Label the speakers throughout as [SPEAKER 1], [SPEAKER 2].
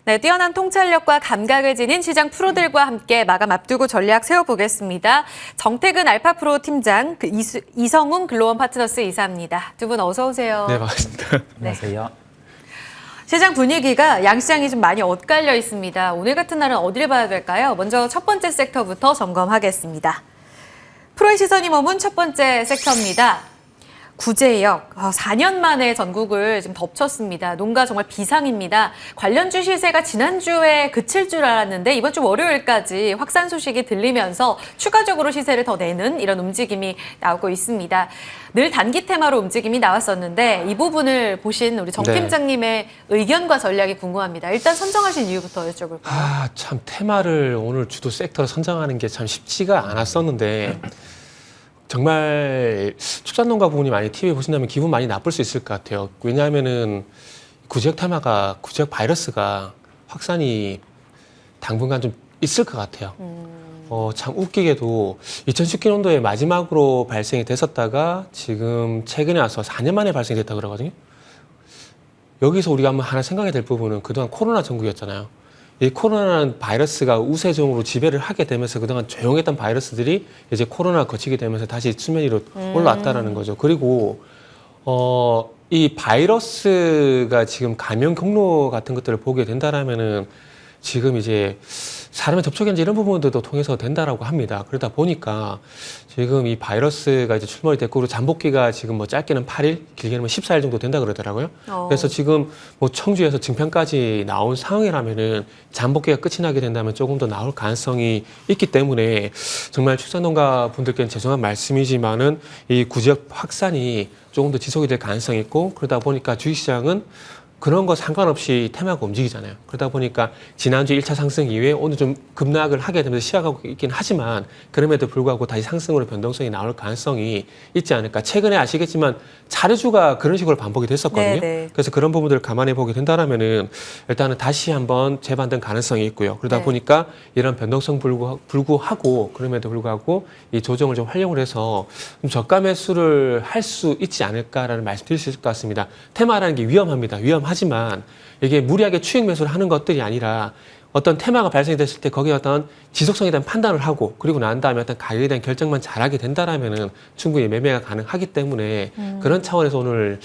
[SPEAKER 1] 네, 뛰어난 통찰력과 감각을 지닌 시장 프로들과 함께 마감 앞두고 전략 세워보겠습니다. 정태근 알파프로 팀장, 이성웅 글로원 파트너스 이사입니다. 두 분 어서 오세요.
[SPEAKER 2] 네, 반갑습니다.
[SPEAKER 3] 안녕하세요.
[SPEAKER 1] 시장 분위기가 양시장이 좀 많이 엇갈려 있습니다. 오늘 같은 날은 어디를 봐야 될까요? 먼저 첫 번째 섹터부터 점검하겠습니다. 프로의 시선이 머문 첫 번째 섹터입니다. 구제역, 4년 만에 전국을 지금 덮쳤습니다. 농가 정말 비상입니다. 관련주 시세가 지난주에 그칠 줄 알았는데 이번 주 월요일까지 확산 소식이 들리면서 추가적으로 시세를 더 내는 이런 움직임이 나오고 있습니다. 늘 단기 테마로 움직임이 나왔었는데 이 부분을 보신 우리 정 팀장님의 의견과 전략이 궁금합니다. 일단 선정하신 이유부터 여쭤볼까요?
[SPEAKER 2] 참 테마를 오늘 주도 섹터로 선정하는 게 참 쉽지가 않았었는데 정말 축산농가 부분이 많이 TV 보신다면 기분 많이 나쁠 수 있을 것 같아요. 왜냐하면은 구제역 테마가 구제역 바이러스가 확산이 당분간 좀 있을 것 같아요. 참 웃기게도 2019년도에 마지막으로 발생이 됐었다가 지금 최근에 와서 4년 만에 발생이 됐다고 그러거든요. 여기서 우리가 한번 하나 생각해야 될 부분은 그동안 코로나 전국이었잖아요. 이 코로나라는 바이러스가 우세종으로 지배를 하게 되면서 그동안 조용했던 바이러스들이 이제 코로나가 거치게 되면서 다시 수면 위로 올라왔다라는 거죠. 그리고 이 바이러스가 지금 감염 경로 같은 것들을 보게 된다라면은 지금 이제 사람의 접촉인지 이런 부분들도 통해서 된다라고 합니다. 그러다 보니까 지금 이 바이러스가 이제 출몰이 됐고, 그리고 잠복기가 지금 뭐 짧게는 8일, 길게는 14일 정도 된다 그러더라고요. 그래서 지금 뭐 청주에서 증평까지 나온 상황이라면은 잠복기가 끝이 나게 된다면 조금 더 나올 가능성이 있기 때문에 정말 축산농가 분들께는 죄송한 말씀이지만은 이 구제역 확산이 조금 더 지속이 될 가능성이 있고, 그러다 보니까 주식시장은 그런 거 상관없이 테마가 움직이잖아요. 그러다 보니까 지난주 1차 상승 이후에 오늘 좀 급락을 하게 되면서 시작하고 있긴 하지만 그럼에도 불구하고 다시 상승으로 변동성이 나올 가능성이 있지 않을까. 최근에 아시겠지만 자료주가 그런 식으로 반복이 됐었거든요. 네네. 그래서 그런 부분들을 감안해 보게 된다면은 일단은 다시 한번 재반등 가능성이 있고요. 그러다 보니까 이런 변동성 불구하고 그럼에도 불구하고 이 조정을 좀 활용을 해서 좀 저가 매수를 할 수 있지 않을까라는 말씀 드릴 수 있을 것 같습니다. 테마라는 게 위험합니다. 하지만 이게 무리하게 추익 매수를 하는 것들이 아니라 어떤 테마가 발생이 됐을 때 거기에 어떤 지속성에 대한 판단을 하고 그리고 난 다음에 어떤 가격에 대한 결정만 잘하게 된다라면은 충분히 매매가 가능하기 때문에 그런 차원에서 오늘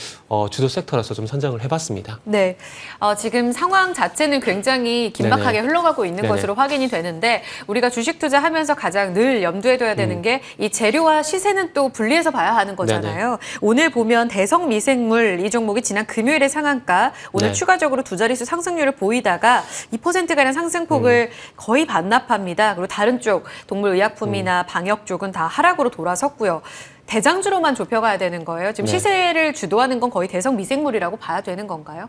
[SPEAKER 2] 주도 섹터로서 좀 선정을 해봤습니다.
[SPEAKER 1] 네, 지금 상황 자체는 굉장히 긴박하게 흘러가고 있는 것으로 확인이 되는데 우리가 주식 투자하면서 가장 늘 염두에 둬야 되는 게 이 재료와 시세는 또 분리해서 봐야 하는 거잖아요. 오늘 보면 대성 미생물 이 종목이 지난 금요일의 상한가 오늘 추가적으로 두 자릿수 상승률을 보이다가 2%가량 상승폭을 거의 반납합니다. 그리고 다른 쪽 동물의약품이나 방역 쪽은 다 하락으로 돌아섰고요. 대장주로만 좁혀가야 되는 거예요. 지금 시세를 주도하는 건 거의 대성 미생물이라고 봐야 되는 건가요?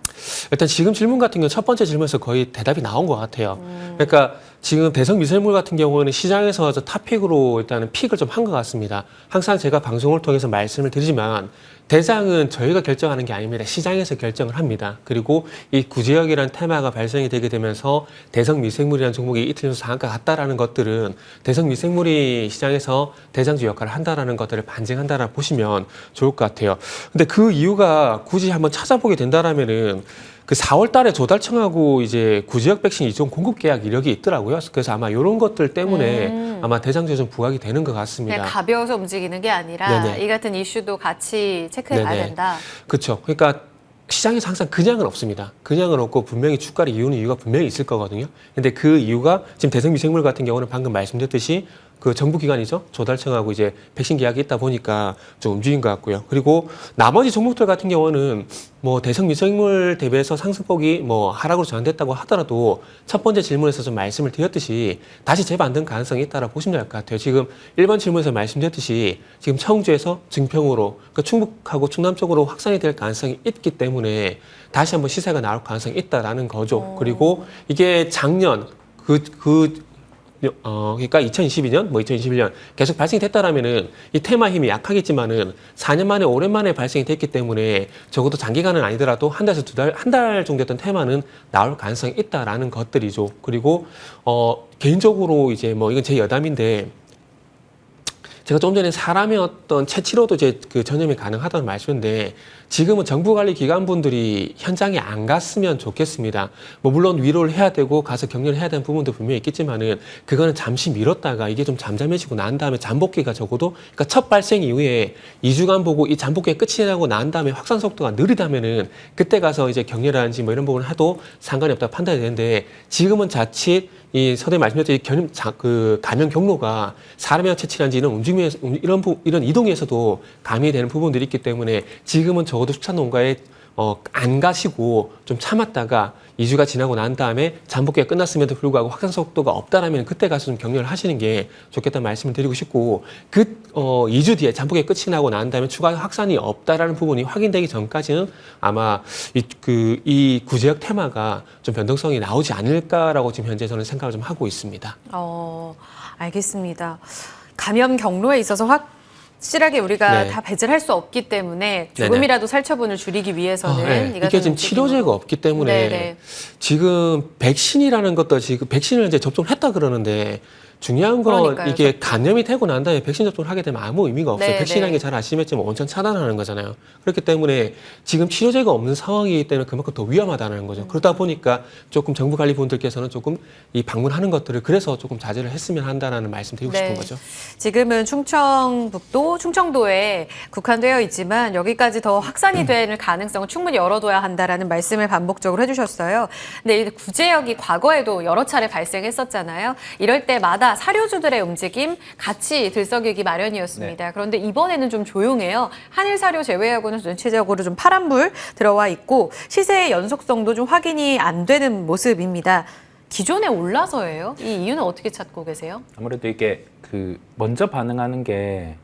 [SPEAKER 2] 일단 지금 질문 같은 경우 첫 번째 질문에서 거의 대답이 나온 것 같아요. 그러니까 지금 대성 미생물 같은 경우는 시장에서 탑픽으로 일단은 픽을 좀 한 것 같습니다. 항상 제가 방송을 통해서 말씀을 드리지만 대상은 저희가 결정하는 게 아닙니다. 시장에서 결정을 합니다. 그리고 이 구제역이라는 테마가 발생이 되게 되면서 대성 미생물이라는 종목이 이틀 연속 상한가 갔다라는 것들은 대성 미생물이 시장에서 대장주 역할을 한다라는 것들을 반증한다라 보시면 좋을 것 같아요. 근데 그 이유가 굳이 한번 찾아보게 된다라면은 그 4월 달에 조달청하고 이제 구제역 백신 이종 공급 계약 이력이 있더라고요. 그래서 아마 이런 것들 때문에 아마 대장주에 좀 부각이 되는 것 같습니다.
[SPEAKER 1] 그냥 가벼워서 움직이는 게 아니라 이 같은 이슈도 같이 체크해 봐야 된다.
[SPEAKER 2] 그렇죠. 그러니까 시장에서 항상 그냥은 없습니다. 그냥은 없고 분명히 주가를 이유는 이유가 분명히 있을 거거든요. 근데 그 이유가 지금 대성 미생물 같은 경우는 방금 말씀드렸듯이 그 정부 기관이죠. 조달청하고 이제 백신 계약이 있다 보니까 좀 움직인 것 같고요. 그리고 나머지 종목들 같은 경우는 뭐 대성 미생물 대비해서 상승폭이 뭐 하락으로 전환됐다고 하더라도 첫 번째 질문에서 좀 말씀을 드렸듯이 다시 재반등 가능성이 있다라고 보시면 될 것 같아요. 지금 1번 질문에서 말씀드렸듯이 지금 청주에서 증평으로 그러니까 충북하고 충남 쪽으로 확산이 될 가능성이 있기 때문에 다시 한번 시세가 나올 가능성이 있다라는 거죠. 그리고 이게 작년 그러니까 2022년, 2021년 계속 발생이 됐다라면은 이 테마 힘이 약하겠지만은 4년 만에 오랜만에 발생이 됐기 때문에 적어도 장기간은 아니더라도 한 달에서 한 달 정도 됐던 테마는 나올 가능성이 있다라는 것들이죠. 그리고 개인적으로 이제 뭐 이건 제 여담인데 제가 좀 전에 사람의 어떤 채취로도 이제 그 전염이 가능하다는 말씀인데 지금은 정부관리기관분들이 현장에 안 갔으면 좋겠습니다. 뭐 물론 위로를 해야 되고 가서 격려를 해야 되는 부분도 분명히 있겠지만은 그거는 잠시 미뤘다가 이게 좀 잠잠해지고 난 다음에 잠복기가 적어도 그러니까 첫 발생 이후에 2주간 보고 이 잠복기가 끝이 나고 난 다음에 확산 속도가 느리다면은 그때 가서 이제 격려라든지 뭐 이런 부분을 해도 상관이 없다고 판단이 되는데 지금은 자칫 이 서대 말씀드렸듯이 감염 경로가 사람이랑 채취한지 이런 움직임에서 이런 이동에서도 감이 되는 부분들이 있기 때문에 지금은 적어도 축산 농가에 안 가시고 좀 참았다가 2주가 지나고 난 다음에 잠복기가 끝났음에도 불구하고 확산 속도가 없다라면 그때 가서 좀 격려를 하시는 게 좋겠다는 말씀을 드리고 싶고 2주 뒤에 잠복기가 끝이 나고 난 다음에 추가 확산이 없다라는 부분이 확인되기 전까지는 아마 이 구제역 테마가 좀 변동성이 나오지 않을까라고 지금 현재 저는 생각을 좀 하고 있습니다.
[SPEAKER 1] 알겠습니다. 감염 경로에 있어서 확실하게 우리가
[SPEAKER 2] 네.
[SPEAKER 1] 다 배제를 할 수 없기 때문에 조금이라도 살처분을 줄이기 위해서는
[SPEAKER 2] 이게 지금 치료제가 없기 때문에
[SPEAKER 1] 네네.
[SPEAKER 2] 지금 백신이라는 것도 지금 백신을 이제 접종했다 그러는데 중요한 건
[SPEAKER 1] 그러니까요.
[SPEAKER 2] 이게 감염이 되고 난 다음에 백신 접종을 하게 되면 아무 의미가 없어요.
[SPEAKER 1] 네,
[SPEAKER 2] 백신이라는
[SPEAKER 1] 네.
[SPEAKER 2] 게 잘 아시겠지만 온천 차단하는 거잖아요. 그렇기 때문에 지금 치료제가 없는 상황이기 때문에 그만큼 더 위험하다는 거죠. 그러다 보니까 조금 정부 관리분들께서는 조금 이 방문하는 것들을 그래서 조금 자제를 했으면 한다는 말씀 드리고 싶은 거죠.
[SPEAKER 1] 지금은 충청북도, 충청도에 국한되어 있지만 여기까지 더 확산이 될 가능성을 충분히 열어둬야 한다라는 말씀을 반복적으로 해주셨어요. 근데 이 구제역이 과거에도 여러 차례 발생했었잖아요. 이럴 때마다 사료주들의 움직임 같이 들썩이기 마련이었습니다.
[SPEAKER 3] 네.
[SPEAKER 1] 그런데 이번에는 좀 조용해요. 한일 사료 제외하고는 전체적으로 좀 파란불 들어와 있고 시세의 연속성도 좀 확인이 안 되는 모습입니다. 기존에 올라서예요? 이 이유는 어떻게 찾고 계세요?
[SPEAKER 3] 아무래도 이게 먼저 반응하는 게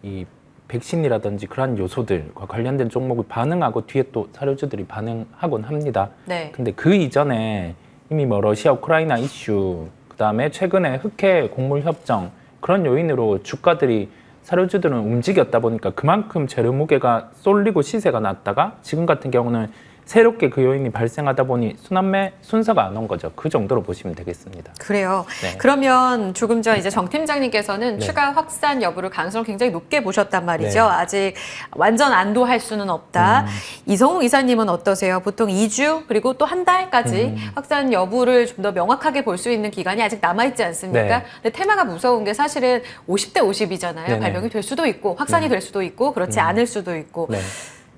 [SPEAKER 3] 이 백신이라든지 그러한 요소들과 관련된 종목을 반응하고 뒤에 또 사료주들이 반응하곤 합니다.
[SPEAKER 1] 네.
[SPEAKER 3] 근데 그 이전에 이미 뭐 러시아 우크라이나 이슈, 그다음에 최근에 흑해 곡물 협정 그런 요인으로 주가들이 사료주들은 움직였다 보니까 그만큼 재료 무게가 쏠리고 시세가 났다가 지금 같은 경우는 새롭게 그 요인이 발생하다 보니 순환매 순서가 안 온 거죠. 그 정도로 보시면 되겠습니다.
[SPEAKER 1] 그래요.
[SPEAKER 3] 네.
[SPEAKER 1] 그러면 조금 전 이제 정 팀장님께서는
[SPEAKER 3] 네.
[SPEAKER 1] 추가 확산 여부를 가능성을 굉장히 높게 보셨단 말이죠.
[SPEAKER 3] 네.
[SPEAKER 1] 아직 완전 안도할 수는 없다. 이성욱 이사님은 어떠세요? 보통 2주 그리고 또 한 달까지 확산 여부를 좀 더 명확하게 볼 수 있는 기간이 아직 남아있지 않습니까?
[SPEAKER 3] 네.
[SPEAKER 1] 근데 테마가 무서운 게 사실은 50대 50이잖아요.
[SPEAKER 3] 네네.
[SPEAKER 1] 발병이 될 수도 있고 확산이 될 수도 있고 그렇지 않을 수도 있고
[SPEAKER 3] 네.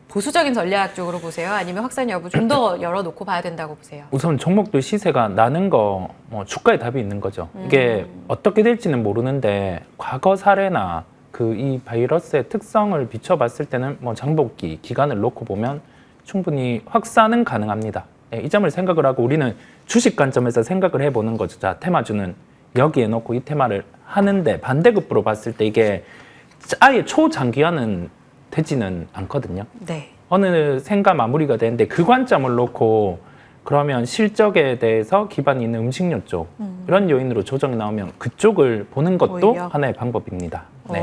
[SPEAKER 1] 보수적인 전략적으로 보세요? 아니면 확산 여부 좀 더 열어놓고 봐야 된다고 보세요?
[SPEAKER 3] 우선 종목들 시세가 나는 거 주가에 답이 있는 거죠. 이게 어떻게 될지는 모르는데 과거 사례나 이 바이러스의 특성을 비춰봤을 때는 장복기 기간을 놓고 보면 충분히 확산은 가능합니다. 예, 이 점을 생각을 하고 우리는 주식 관점에서 생각을 해보는 거죠. 자, 테마주는 여기에 놓고 이 테마를 하는데 반대급부로 봤을 때 이게 아예 초장기화는 되지는 않거든요.
[SPEAKER 1] 네.
[SPEAKER 3] 어느샌가 마무리가 되는데 그 관점을 놓고 그러면 실적에 대해서 기반이 있는 음식료 쪽 이런 요인으로 조정이 나오면 그쪽을 보는 것도
[SPEAKER 1] 오히려?
[SPEAKER 3] 하나의 방법입니다. 네.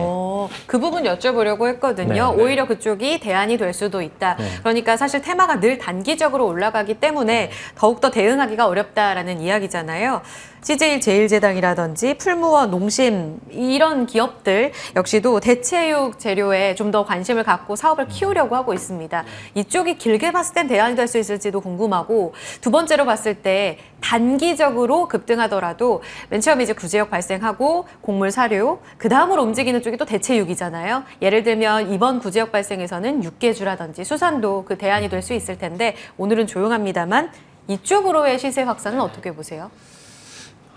[SPEAKER 1] 그 부분 여쭤보려고 했거든요.
[SPEAKER 3] 네.
[SPEAKER 1] 오히려 그쪽이 대안이 될 수도 있다.
[SPEAKER 3] 네.
[SPEAKER 1] 그러니까 사실 테마가 늘 단기적으로 올라가기 때문에 더욱더 대응하기가 어렵다라는 이야기잖아요. CJ 제일제당이라든지 풀무원, 농심 이런 기업들 역시도 대체육 재료에 좀 더 관심을 갖고 사업을 키우려고 하고 있습니다. 이쪽이 길게 봤을 땐 대안이 될 수 있을지도 궁금하고 두 번째로 봤을 때 단기적으로 급등하더라도 맨 처음에 이제 구제역 발생하고 곡물 사료 그 다음으로 움직이는 쪽이 또 대체육이잖아요. 예를 들면 이번 구제역 발생에서는 육개주라든지 수산도 그 대안이 될 수 있을 텐데 오늘은 조용합니다만 이쪽으로의 시세 확산은 어떻게 보세요?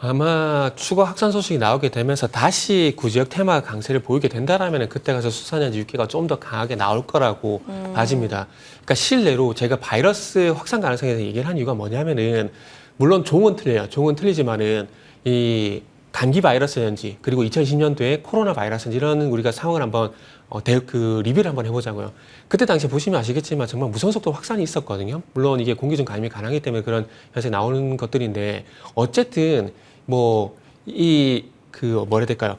[SPEAKER 2] 아마 추가 확산 소식이 나오게 되면서 다시 구제역 테마 강세를 보이게 된다라면 그때 가서 수산이나 육개가 좀 더 강하게 나올 거라고 봐집니다. 그러니까 실내로 제가 바이러스 확산 가능성에 대해서 얘기를 한 이유가 뭐냐면은 물론 종은 틀려요. 종은 틀리지만은 이 감기 바이러스인지 그리고 2020년도에 코로나 바이러스인지 이런 우리가 상황을 한번 리뷰를 한번 해보자고요. 그때 당시에 보시면 아시겠지만 정말 무서운 속도 확산이 있었거든요. 물론 이게 공기 중 감염이 가능하기 때문에 그런 현상이 나오는 것들인데 어쨌든 뭐라 해야 될까요?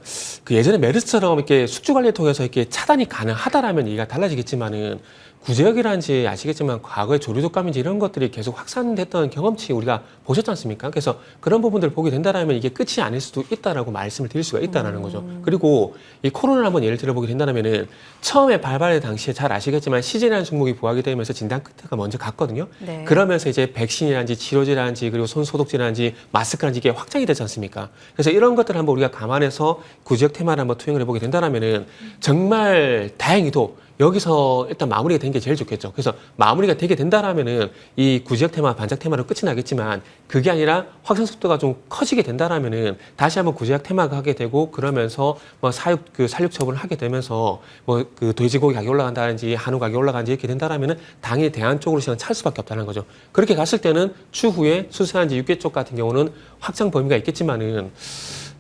[SPEAKER 2] 예전에 메르스처럼 이렇게 숙주 관리를 통해서 이렇게 차단이 가능하다라면 얘기가 달라지겠지만은 구제역이라든지 아시겠지만 과거에 조류독감인지 이런 것들이 계속 확산됐던 경험치 우리가 보셨지 않습니까? 그래서 그런 부분들을 보게 된다면 이게 끝이 아닐 수도 있다라고 말씀을 드릴 수가 있다라는 거죠. 그리고 이 코로나를 한번 예를 들어보게 된다면은 처음에 발발의 당시에 잘 아시겠지만 CJ라는 종목이 부각이 되면서 진단 키트가 먼저 갔거든요.
[SPEAKER 1] 네.
[SPEAKER 2] 그러면서 이제 백신이라든지 치료제라든지 그리고 손 소독제라든지 마스크라든지 이게 확장이 되지 않습니까? 그래서 이런 것들을 한번 우리가 감안해서 구제역 테마를 한번 투영을 해보게 된다면은 정말 다행히도 여기서 일단 마무리가 된 게 제일 좋겠죠. 그래서 마무리가 되게 된다라면은 이 구제역 테마, 반짝 테마로 끝이 나겠지만 그게 아니라 확산 속도가 좀 커지게 된다라면은 다시 한번 구제역 테마가 하게 되고 그러면서 뭐 살육 처분을 하게 되면서 뭐 그 돼지고기 가격이 올라간다든지 한우 가격이 올라간다든지 이렇게 된다라면은 당연히 대안 쪽으로 시장 찰 수밖에 없다는 거죠. 그렇게 갔을 때는 추후에 수산지 육계 쪽 같은 경우는 확장 범위가 있겠지만은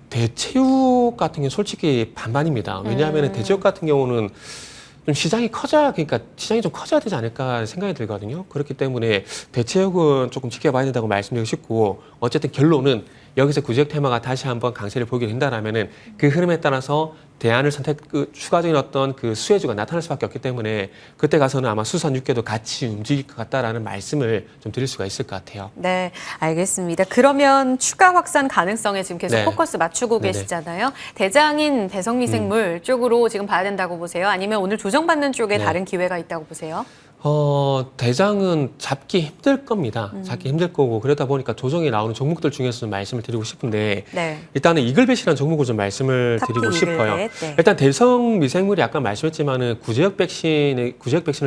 [SPEAKER 2] 대체육 같은 경우 솔직히 반반입니다. 왜냐하면 대체육 같은 경우는 좀 시장이 그러니까 시장이 좀 커져야 되지 않을까 생각이 들거든요. 그렇기 때문에 대체육은 조금 지켜봐야 된다고 말씀드리고 싶고, 어쨌든 결론은 여기서 구제역 테마가 다시 한번 강세를 보이게 된다라면은 그 흐름에 따라서 대안을 추가적인 어떤 그 수혜주가 나타날 수밖에 없기 때문에 그때 가서는 아마 수산 육계도 같이 움직일 것 같다라는 말씀을 좀 드릴 수가 있을 것 같아요.
[SPEAKER 1] 네, 알겠습니다. 그러면 추가 확산 가능성에 지금 계속
[SPEAKER 2] 네.
[SPEAKER 1] 포커스 맞추고
[SPEAKER 2] 네네.
[SPEAKER 1] 계시잖아요. 대장인 대성미생물 쪽으로 지금 봐야 된다고 보세요? 아니면 오늘 조정받는 쪽에
[SPEAKER 2] 네.
[SPEAKER 1] 다른 기회가 있다고 보세요?
[SPEAKER 2] 대장은 잡기 힘들 겁니다. 잡기 힘들 거고, 그러다 보니까 조정이 나오는 종목들 중에서 좀 말씀을 드리고 싶은데,
[SPEAKER 1] 네.
[SPEAKER 2] 일단은 이글벳이라는 종목을 좀 말씀을
[SPEAKER 1] 탑픽
[SPEAKER 2] 드리고 싶어요.
[SPEAKER 1] 이글벳, 네.
[SPEAKER 2] 일단 대성 미생물이 아까 말씀했지만은 구제역 백신을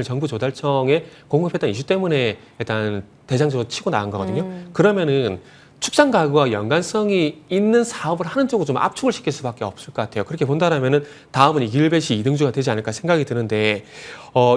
[SPEAKER 2] 정부 조달청에 공급했던 이슈 때문에 일단 대장적으로 치고 나간 거거든요. 그러면은 축산 가구와 연관성이 있는 사업을 하는 쪽으로 좀 압축을 시킬 수밖에 없을 것 같아요. 그렇게 본다라면은 다음은 이글벳이 2등주가 되지 않을까 생각이 드는데,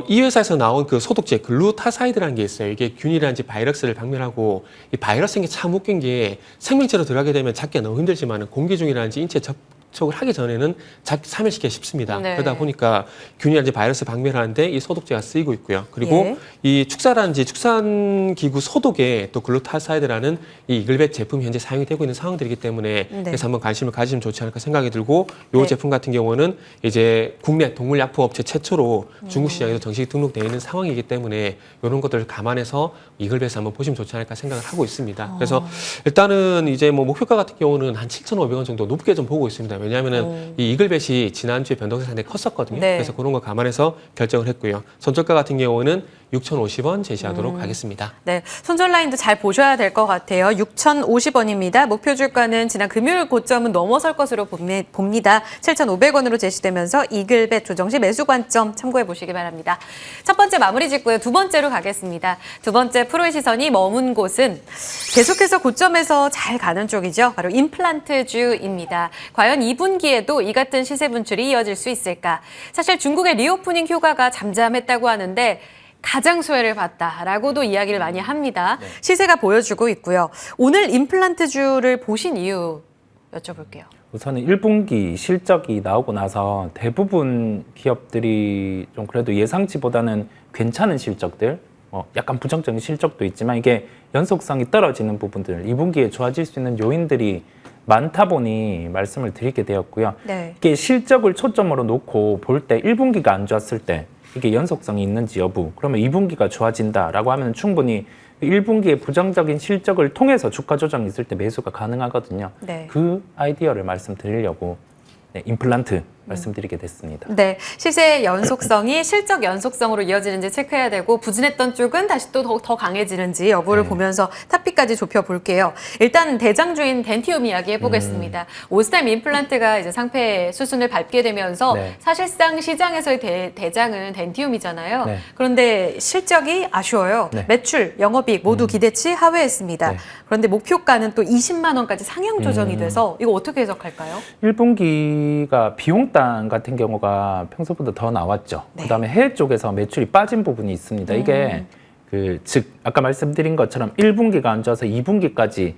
[SPEAKER 2] 이 회사에서 나온 그 소독제 글루타사이드라는 게 있어요. 이게 균이라든지 바이러스를 박멸하고, 이 바이러스인 게 참 웃긴 게 생명체로 들어가게 되면 잡기가 너무 힘들지만 공기 중이라든지 인체 접촉을 하기 전에는 사멸시키기가 쉽습니다.
[SPEAKER 1] 네.
[SPEAKER 2] 그러다 보니까 균이라든지 바이러스 박멸하는데 이 소독제가 쓰이고 있고요. 그리고
[SPEAKER 1] 예.
[SPEAKER 2] 이 축산기구 소독에 또 글루타사이드라는 이 이글벳 제품이 현재 사용이 되고 있는 상황들이기 때문에
[SPEAKER 1] 네.
[SPEAKER 2] 그래서 한번 관심을 가지시면 좋지 않을까 생각이 들고, 이
[SPEAKER 1] 네.
[SPEAKER 2] 제품 같은 경우는 이제 국내 동물약품업체 최초로 중국 시장에도 정식 등록되어 있는 상황이기 때문에 이런 것들을 감안해서 이글벳을 한번 보시면 좋지 않을까 생각을 하고 있습니다. 그래서 일단은 이제 뭐 목표가 같은 경우는 한 7,500원 정도 높게 좀 보고 있습니다. 왜냐하면은 이 이글벳이 지난주에 변동성이 상당히 컸었거든요.
[SPEAKER 1] 네.
[SPEAKER 2] 그래서 그런 거 감안해서 결정을 했고요. 손절가 같은 경우는 6,050원 제시하도록 하겠습니다.
[SPEAKER 1] 네, 손절 라인도 잘 보셔야 될 것 같아요. 6,050원입니다. 목표 주가는 지난 금요일 고점은 넘어설 것으로 봅니다. 7,500원으로 제시되면서 이글벳 조정 시 매수 관점 참고해 보시기 바랍니다. 첫 번째 마무리 짓고요. 두 번째로 가겠습니다. 두 번째 프로의 시선이 머문 곳은 계속해서 고점에서 잘 가는 쪽이죠. 바로 임플란트주입니다. 과연 2분기에도 이 같은 시세 분출이 이어질 수 있을까? 사실 중국의 리오프닝 효과가 잠잠했다고 하는데 가장 수혜를 봤다라고도 이야기를 많이 합니다.
[SPEAKER 2] 네.
[SPEAKER 1] 시세가 보여주고 있고요. 오늘 임플란트주를 보신 이유 여쭤볼게요.
[SPEAKER 3] 우선은 1분기 실적이 나오고 나서 대부분 기업들이 좀 그래도 예상치보다는 괜찮은 실적들, 약간 부정적인 실적도 있지만 이게 연속성이 떨어지는 부분들, 2분기에 좋아질 수 있는 요인들이 많다 보니 말씀을 드리게 되었고요.
[SPEAKER 1] 네.
[SPEAKER 3] 이게 실적을 초점으로 놓고 볼 때 1분기가 안 좋았을 때 이게 연속성이 있는지 여부, 그러면 2분기가 좋아진다라고 하면 충분히 1분기의 부정적인 실적을 통해서 주가 조정이 있을 때 매수가 가능하거든요.
[SPEAKER 1] 네.
[SPEAKER 3] 그 아이디어를 말씀드리려고 임플란트 말씀드리게 됐습니다.
[SPEAKER 1] 네, 시세 연속성이 실적 연속성으로 이어지는지 체크해야 되고 부진했던 쪽은 다시 또 더 강해지는지 여부를 보면서 탑픽까지 좁혀볼게요. 일단 대장주인 덴티움 이야기 해보겠습니다. 오스템 임플란트가 이제 상패 수순을 밟게 되면서
[SPEAKER 3] 네.
[SPEAKER 1] 사실상 시장에서의 대장은 덴티움이잖아요.
[SPEAKER 3] 네.
[SPEAKER 1] 그런데 실적이 아쉬워요.
[SPEAKER 3] 네.
[SPEAKER 1] 매출, 영업이익 모두 기대치 하회했습니다.
[SPEAKER 3] 네.
[SPEAKER 1] 그런데 목표가는 또 20만 원까지 상향 조정이 돼서 이거 어떻게 해석할까요?
[SPEAKER 3] 1분기가 비용당 같은 경우가 평소보다 더 나왔죠.
[SPEAKER 1] 네.
[SPEAKER 3] 그다음에 해외 쪽에서 매출이 빠진 부분이 있습니다. 이게 즉 아까 말씀드린 것처럼 1분기가 안 좋아서 2분기까지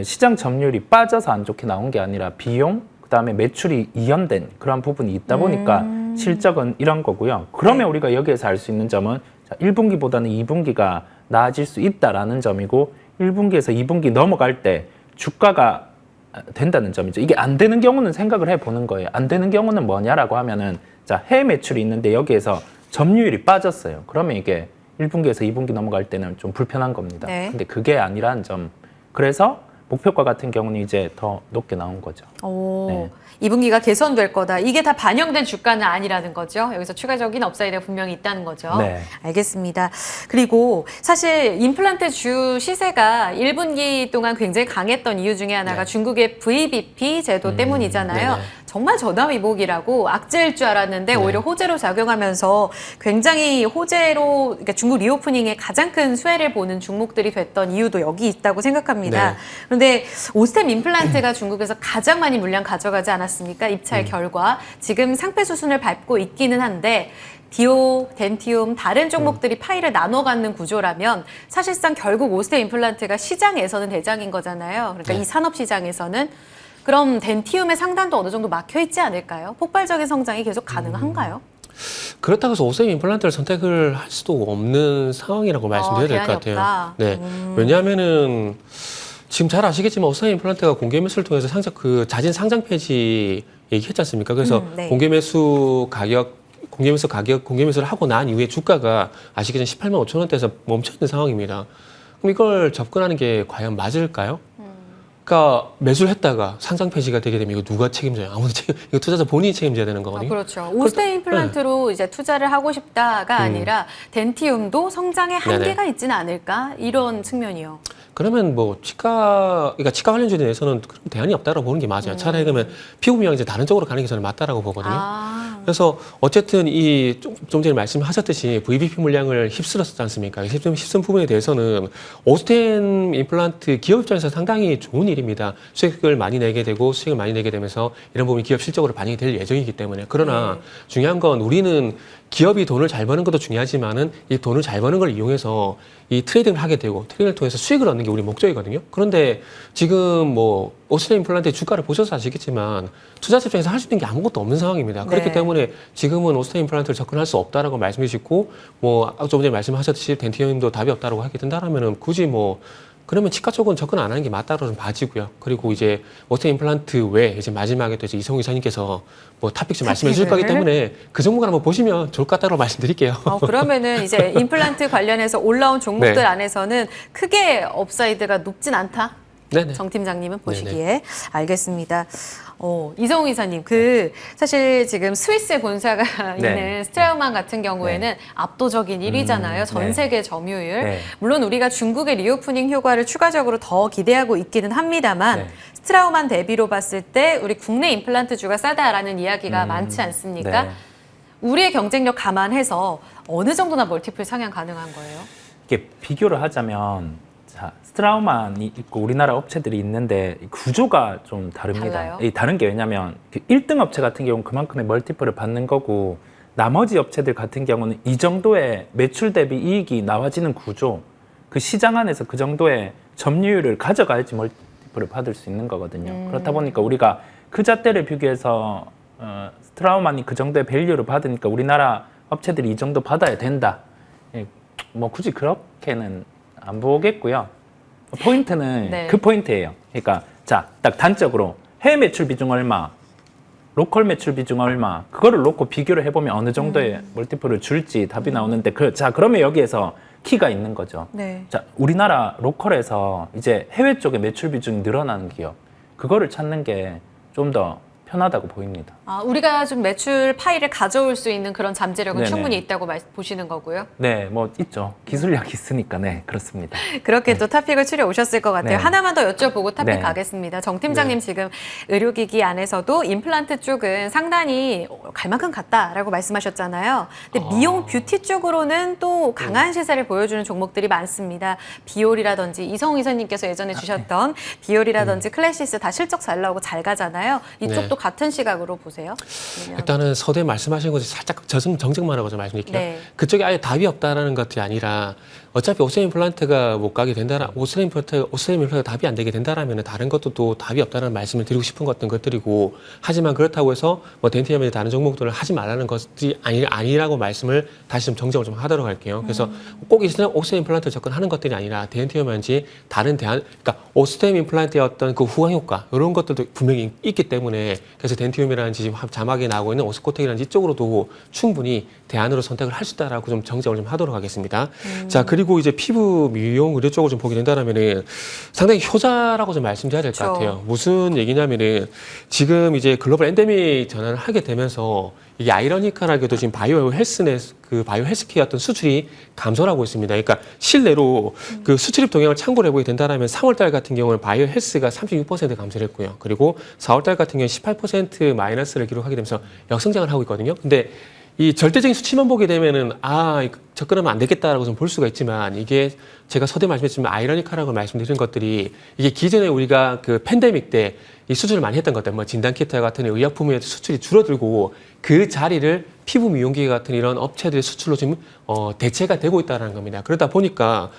[SPEAKER 3] 시장 점유율이 빠져서 안 좋게 나온 게 아니라 비용, 그다음에 매출이 이연된 그런 부분이 있다 보니까 실적은 이런 거고요. 그러면
[SPEAKER 1] 네.
[SPEAKER 3] 우리가 여기에서 알 수 있는 점은 1분기보다는 2분기가 나아질 수 있다라는 점이고, 1분기에서 2분기 넘어갈 때 주가가 된다는 점이죠. 이게 안 되는 경우는 생각을 해보는 거예요. 안 되는 경우는 뭐냐라고 하면은, 자, 해외 매출이 있는데 여기에서 점유율이 빠졌어요. 그러면 이게 1분기에서 2분기 넘어갈 때는 좀 불편한 겁니다.
[SPEAKER 1] 네.
[SPEAKER 3] 근데 그게 아니라는 점. 그래서 목표가 같은 경우는 이제 더 높게 나온 거죠.
[SPEAKER 1] 오,
[SPEAKER 3] 네.
[SPEAKER 1] 2분기가 개선될 거다. 이게 다 반영된 주가는 아니라는 거죠. 여기서 추가적인 업사이드가 분명히 있다는 거죠.
[SPEAKER 3] 네.
[SPEAKER 1] 알겠습니다. 그리고 사실 임플란트 주 시세가 1분기 동안 굉장히 강했던 이유 중에 하나가
[SPEAKER 2] 네.
[SPEAKER 1] 중국의 VBP 제도 때문이잖아요.
[SPEAKER 2] 네네.
[SPEAKER 1] 정말 전화위복이라고 악재일 줄 알았는데
[SPEAKER 2] 네.
[SPEAKER 1] 오히려 호재로 작용하면서 굉장히 호재로 그러니까 중국 리오프닝에 가장 큰 수혜를 보는 종목들이 됐던 이유도 여기 있다고 생각합니다.
[SPEAKER 2] 네.
[SPEAKER 1] 그런데 오스템 임플란트가 중국에서 가장 많이 물량 가져가지 않았습니까? 입찰 결과 지금 상패 수순을 밟고 있기는 한데 디오, 덴티움 다른 종목들이 파이를 나눠 갖는 구조라면 사실상 결국 오스템 임플란트가 시장에서는 대장인 거잖아요. 그러니까
[SPEAKER 2] 네.
[SPEAKER 1] 이 산업 시장에서는 그럼 덴티움의 상단도 어느 정도 막혀 있지 않을까요? 폭발적인 성장이 계속 가능한가요?
[SPEAKER 2] 그렇다고 해서 오스템 임플란트를 선택을 할 수도 없는 상황이라고 말씀드려야 될 것
[SPEAKER 1] 대안이
[SPEAKER 2] 같아요.
[SPEAKER 1] 없다.
[SPEAKER 2] 네. 왜냐하면은 지금 잘 아시겠지만 오스템 임플란트가 공개 매수를 통해서 자진 상장 폐지 얘기했지 않습니까? 그래서
[SPEAKER 1] 네.
[SPEAKER 2] 공개 매수 공개 매수를 하고 난 이후에 주가가 아시겠지만 18만 5천 원대에서 멈춰 있는 상황입니다. 그럼 이걸 접근하는 게 과연 맞을까요? 그러니까 매수를 했다가 상장 폐지가 되게 되면 이거 누가 책임져요? 아무도 이거 투자자 본인이 책임져야 되는 거거든요.
[SPEAKER 1] 그렇죠. 오스템 임플란트로 이제 투자를 하고 싶다가 아니라 덴티움도 성장에 한계가
[SPEAKER 2] 네네.
[SPEAKER 1] 있지는 않을까 이런 측면이요.
[SPEAKER 2] 그러면 뭐 그러니까 치과 관련주에 대해서는 그런 대안이 없다라고 보는 게 맞아요. 차라리 그러면 피부미용 이제 다른 쪽으로 가는 게 저는 맞다라고 보거든요.
[SPEAKER 1] 아,
[SPEAKER 2] 그래서 어쨌든 좀 전에 말씀하셨듯이 VBP 물량을 휩쓸었지 않습니까? 휩쓴 부분에 대해서는 오스템 임플란트 기업 입장에서 상당히 좋은 일입니다. 수익을 많이 내게 되고 수익을 많이 내게 되면서 이런 부분이 기업 실적으로 반영이 될 예정이기 때문에 그러나 중요한 건 우리는 기업이 돈을 잘 버는 것도 중요하지만은 이 돈을 잘 버는 걸 이용해서 이 트레이딩을 하게 되고 트레이딩을 통해서 수익을 얻는 게 우리 목적이거든요. 그런데 지금 뭐 오스템 임플란트의 주가를 보셔서 아시겠지만 투자자 입장에서 할 수 있는 게 아무것도 없는 상황입니다. 그렇기
[SPEAKER 1] 네.
[SPEAKER 2] 때문에 지금은 오스템 임플란트를 접근할 수 없다라고 말씀해 주시고 뭐 좀 전에 말씀하셨듯이 덴티엄도 답이 없다라고 하게 된다라면은 굳이 뭐 그러면 치과 쪽은 접근 안 하는 게 맞다고 좀 봐지고요. 그리고 이제 오스템 임플란트 외에 이제 마지막에 또 이제 이성우 이사님께서 뭐 탑픽 좀 말씀해 주실 거기 때문에 그 종목을 한번 보시면 좋을 것 같다고 말씀드릴게요.
[SPEAKER 1] 그러면은 이제 임플란트 관련해서 올라온 종목들
[SPEAKER 2] 네.
[SPEAKER 1] 안에서는 크게 업사이드가 높진 않다.
[SPEAKER 2] 네네.
[SPEAKER 1] 정 팀장님은 보시기에 알겠습니다. 이성우 이사님, 사실 지금 스위스에 본사가
[SPEAKER 3] 네.
[SPEAKER 1] 있는 스트라우만 같은 경우에는 압도적인 1위잖아요. 전
[SPEAKER 3] 네.
[SPEAKER 1] 세계 점유율.
[SPEAKER 3] 네.
[SPEAKER 1] 물론 우리가 중국의 리오프닝 효과를 추가적으로 더 기대하고 있기는 합니다만
[SPEAKER 3] 네.
[SPEAKER 1] 스트라우만 대비로 봤을 때 우리 국내 임플란트주가 싸다라는 이야기가 많지 않습니까?
[SPEAKER 3] 네.
[SPEAKER 1] 우리의 경쟁력 감안해서 어느 정도나 멀티플 상향 가능한 거예요?
[SPEAKER 3] 이게 비교를 하자면 자, 스트라우만이 있고 우리나라 업체들이 있는데 이 구조가 좀 다릅니다.
[SPEAKER 1] 달라요?
[SPEAKER 3] 이 다른 게 왜냐면 그 1등 업체 같은 경우는 그만큼의 멀티플을 받는 거고 나머지 업체들 같은 경우는 이 정도의 매출 대비 이익이 나와지는 구조, 그 시장 안에서 그 정도의 점유율을 가져가야지 멀티플을 받을 수 있는 거거든요. 그렇다 보니까 우리가 그 잣대를 비교해서 스트라우만이 그 정도의 밸류를 받으니까 우리나라 업체들이 이 정도 받아야 된다. 예, 뭐 굳이 그렇게는 안 보겠고요. 포인트는
[SPEAKER 1] 네.
[SPEAKER 3] 그 포인트예요. 그러니까 자, 딱 단적으로 해외 매출 비중 얼마, 로컬 매출 비중 얼마, 그거를 놓고 비교를 해보면 어느 정도의 멀티플을 줄지 답이 나오는데 자, 그러면 여기에서 키가 있는 거죠.
[SPEAKER 1] 네.
[SPEAKER 3] 자, 우리나라 로컬에서 이제 해외 쪽에 매출 비중이 늘어나는 기업, 그거를 찾는 게 좀 더 편하다고 보입니다.
[SPEAKER 1] 우리가 좀 매출 파이를 가져올 수 있는 그런 잠재력은
[SPEAKER 3] 네네.
[SPEAKER 1] 충분히 있다고 보시는 거고요.
[SPEAKER 3] 네, 뭐 있죠. 기술력이 있으니까 네, 그렇습니다.
[SPEAKER 1] 그렇게 또 탑픽을 추려 오셨을 것 같아요.
[SPEAKER 3] 네.
[SPEAKER 1] 하나만 더 여쭤보고 탑픽
[SPEAKER 3] 네.
[SPEAKER 1] 가겠습니다. 정 팀장님 지금 의료기기 안에서도 임플란트 쪽은 상당히 갈 만큼 갔다라고 말씀하셨잖아요. 근데 미용 뷰티 쪽으로는 또 강한 시세를 보여주는 종목들이 많습니다. 비올이라든지 이성우 이사님께서 예전에 주셨던 비올이라든지 클래시스 다 실적 잘 나오고 잘 가잖아요. 이쪽도
[SPEAKER 2] 네.
[SPEAKER 1] 같은 시각으로 보세요? 아니면-
[SPEAKER 2] 일단은 서두에 말씀하신 것이 살짝 정정만 하고 좀 말씀드릴게요.
[SPEAKER 1] 네.
[SPEAKER 2] 그쪽에 아예 답이 없다라는 것이 아니라 어차피 오스템 임플란트가 못 가게 된다라 오스템 임플란트가 답이 안 되게 된다라면 다른 것도 또 답이 없다는 말씀을 드리고 싶은 것들이고 하지만 그렇다고 해서 뭐 덴티엄이나 다른 종목들을 하지 말라는 것들이 아니라고 말씀을 다시 좀 정정을 좀 하도록 할게요. 그래서 꼭 오스템 임플란트 접근하는 것들이 아니라 덴티엄인지 다른 그러니까 오스템 임플란트의 어떤 그 후광 효과 이런 것들도 분명히 있기 때문에 그래서 덴티움이라든지 지금 자막에 나오고 있는 오스코텍이라든지 이쪽으로도 충분히 대안으로 선택을 할 수 있다라고 좀 정정을 좀 하도록 하겠습니다. 자, 그리고 이제 피부 미용 의료 쪽으로 좀 보게 된다면은 상당히 효자라고 좀 말씀드려야 될 것
[SPEAKER 1] 그렇죠.
[SPEAKER 2] 같아요. 무슨 얘기냐면은 지금 이제 글로벌 엔데믹 전환을 하게 되면서 이게 아이러니컬하게도 지금 바이오 헬스케어 어떤 수출이 감소를 하고 있습니다. 그러니까 실내로 그 수출입 동향을 참고를 해보게 된다면 3월달 같은 경우는 바이오 헬스가 36% 감소를 했고요. 그리고 4월달 같은 경우는 18% 마이너스를 기록하게 되면서 역성장을 하고 있거든요. 근데 이 절대적인 수치만 보게 되면은 접근하면 안 되겠다라고 좀 볼 수가 있지만 이게 제가 서두에 말씀드렸지만 아이러니컬하고 말씀드린 것들이 이게 기존에 우리가 그 팬데믹 때 이 수출을 많이 했던 것들, 뭐 진단키트 같은 의약품의 수출이 줄어들고 그 자리를 피부 미용기 같은 이런 업체들의 수출로 지금 대체가 되고 있다는 겁니다. 그러다 보니까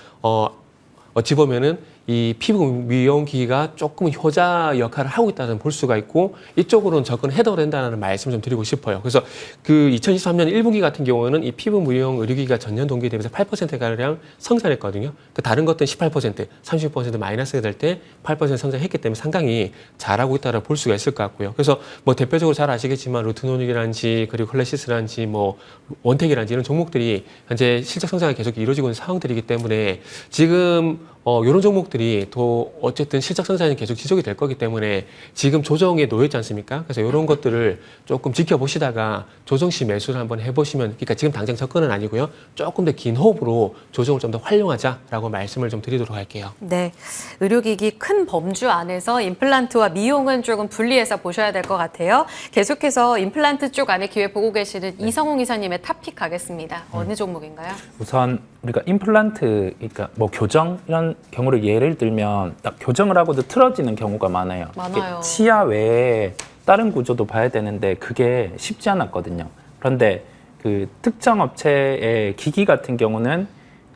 [SPEAKER 2] 어찌 보면은 이 피부 미용기가 조금 효자 역할을 하고 있다는 볼 수가 있고 이쪽으로는 접근해도 된다는 말씀을 좀 드리고 싶어요. 그래서 그 2023년 1분기 같은 경우는 이 피부 미용 의료기가 전년 동기 대비해서 8%가량 성장했거든요. 그 다른 것들은 18%, 30% 마이너스가 될 때 8% 성장했기 때문에 상당히 잘하고 있다고 볼 수가 있을 것 같고요. 그래서 뭐 대표적으로 잘 아시겠지만 루트노닉이라든지 그리고 클래시스라든지 뭐 원텍이라든지 이런 종목들이 현재 실적 성장이 계속 이루어지고 있는 상황들이기 때문에 지금 이런 종목들이 또 어쨌든 실적 성장이 계속 지속이 될 거기 때문에 지금 조정에 놓여 있지 않습니까? 그래서 이런 것들을 조금 지켜보시다가 조정 시 매수를 한번 해보시면, 그러니까 지금 당장 접근은 아니고요. 조금 더 긴 호흡으로 조정을 좀 더 활용하자라고 말씀을 좀 드리도록 할게요.
[SPEAKER 1] 네, 의료기기 큰 범주 안에서 임플란트와 미용은 조금 분리해서 보셔야 될 것 같아요. 계속해서 임플란트 쪽 안에 기회 보고 계시는 이성웅 이사님의 탑픽 가겠습니다. 어느 종목인가요?
[SPEAKER 3] 우선 우리가 임플란트, 그러니까 뭐 교정 이런 경우를 예를 들면 딱 교정을 하고도 틀어지는 경우가 많아요.
[SPEAKER 1] 많아요.
[SPEAKER 3] 이게 치아 외에 다른 구조도 봐야 되는데 그게 쉽지 않았거든요. 그런데 그 특정 업체의 기기 같은 경우는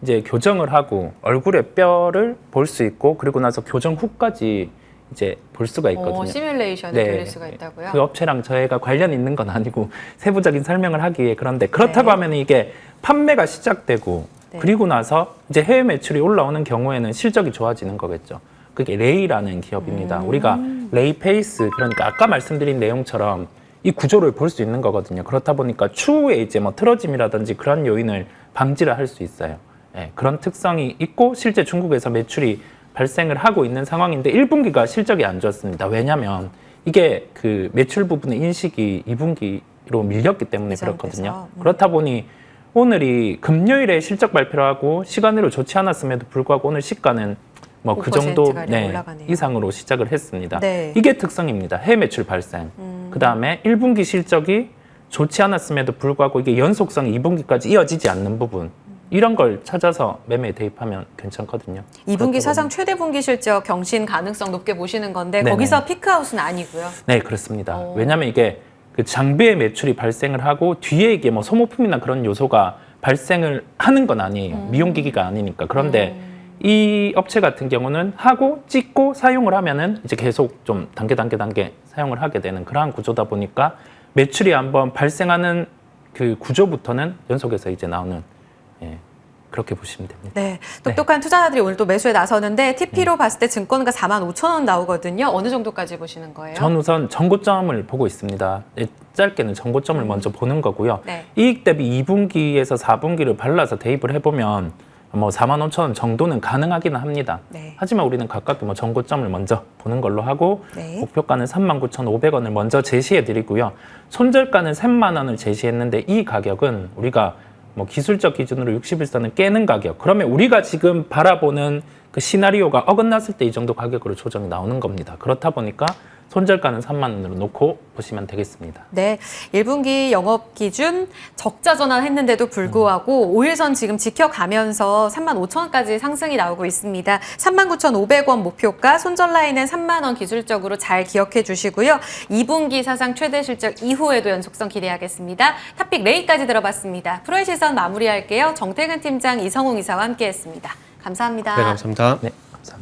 [SPEAKER 3] 이제 교정을 하고 얼굴의 뼈를 볼 수 있고 그리고 나서 교정 후까지 이제 볼 수가 있거든요.
[SPEAKER 1] 시뮬레이션이 돌릴 수가 있다고요?
[SPEAKER 3] 그 업체랑 저희가 관련 있는 건 아니고 세부적인 설명을 하기 위해. 그런데 그렇다고 하면 이게 판매가 시작되고 그리고 나서 이제 해외 매출이 올라오는 경우에는 실적이 좋아지는 거겠죠. 그게 레이라는 기업입니다. 우리가 레이 페이스, 그러니까 아까 말씀드린 내용처럼 이 구조를 볼 수 있는 거거든요. 그렇다 보니까 추후에 이제 뭐 틀어짐이라든지 그런 요인을 방지를 할 수 있어요. 예, 그런 특성이 있고 실제 중국에서 매출이 발생을 하고 있는 상황인데 1분기가 실적이 안 좋았습니다. 왜냐하면 이게 그 매출 부분의 인식이 2분기로 밀렸기 때문에 그렇거든요. 그렇다 보니 오늘이 금요일에 실적 발표를 하고 시간으로 좋지 않았음에도 불구하고 오늘 시가는 뭐 그 정도 이상으로 시작을 했습니다.
[SPEAKER 1] 네.
[SPEAKER 3] 이게 특성입니다. 해외 매출 발생. 그다음에 1분기 실적이 좋지 않았음에도 불구하고 이게 연속성이 2분기까지 이어지지 않는 부분. 이런 걸 찾아서 매매에 대입하면 괜찮거든요.
[SPEAKER 1] 2분기 사상 최대 분기 실적 경신 가능성 높게 보시는 건데
[SPEAKER 3] 네네.
[SPEAKER 1] 거기서 피크아웃은 아니고요.
[SPEAKER 3] 네, 그렇습니다. 왜냐하면 이게 그 장비의 매출이 발생을 하고 뒤에 이게 뭐 소모품이나 그런 요소가 발생을 하는 건 아니에요. 미용기기가 아니니까. 그런데 이 업체 같은 경우는 하고 찍고 사용을 하면은 이제 계속 좀 단계 사용을 하게 되는 그러한 구조다 보니까 매출이 한번 발생하는 그 구조부터는 연속해서 이제 나오는, 예, 그렇게 보시면 됩니다.
[SPEAKER 1] 네, 똑똑한 투자자들이 오늘 또 매수에 나서는데 TP로 봤을 때 증권가 45,000원 나오거든요. 어느 정도까지 보시는 거예요?
[SPEAKER 3] 전 우선 전고점을 보고 있습니다. 짧게는 전고점을 먼저 보는 거고요.
[SPEAKER 1] 네.
[SPEAKER 3] 이익 대비 2분기에서 4분기를 발라서 대입을 해보면 뭐 45,000원 정도는 가능하기는 합니다.
[SPEAKER 1] 네.
[SPEAKER 3] 하지만 우리는 가깝게 뭐 전고점을 먼저 보는 걸로 하고
[SPEAKER 1] 네.
[SPEAKER 3] 목표가는 39,500원을 먼저 제시해 드리고요. 손절가는 3만 원을 제시했는데 이 가격은 우리가 뭐 기술적 기준으로 60일선을 깨는 가격. 그러면 우리가 지금 바라보는 그 시나리오가 어긋났을 때 이 정도 가격으로 조정이 나오는 겁니다. 그렇다 보니까 손절가는 3만 원으로 놓고 보시면 되겠습니다.
[SPEAKER 1] 네, 1분기 영업 기준 적자 전환했는데도 불구하고 5일선 지금 지켜가면서 35,000원까지 상승이 나오고 있습니다. 39,500원 목표가, 손절 라인은 3만 원 기술적으로 잘 기억해 주시고요. 2분기 사상 최대 실적 이후에도 연속성 기대하겠습니다. 탑픽 레이까지 들어봤습니다. 프로의 시선 마무리할게요. 정태근 팀장, 이성웅 이사와 함께했습니다. 감사합니다.
[SPEAKER 2] 네, 감사합니다.
[SPEAKER 3] 네.